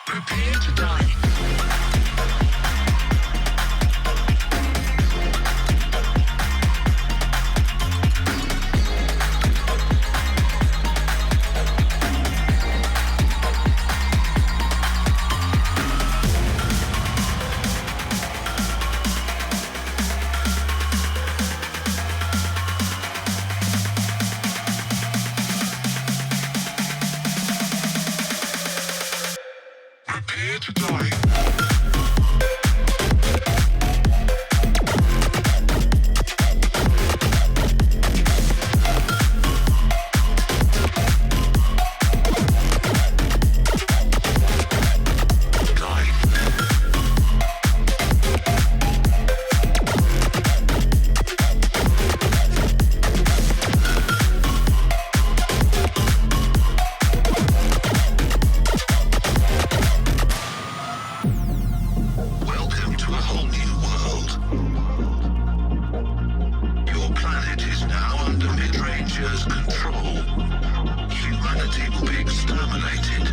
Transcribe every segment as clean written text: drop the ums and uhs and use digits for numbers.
Prepare to die. Prepare to die. Welcome to a whole new world. Your planet is now under mid-rangers' control. Humanity will be exterminated.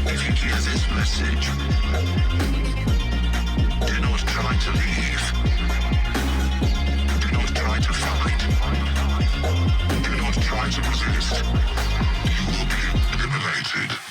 If you hear this message, do not try to leave. Do not try to fight. Do not try to resist. You will be eliminated.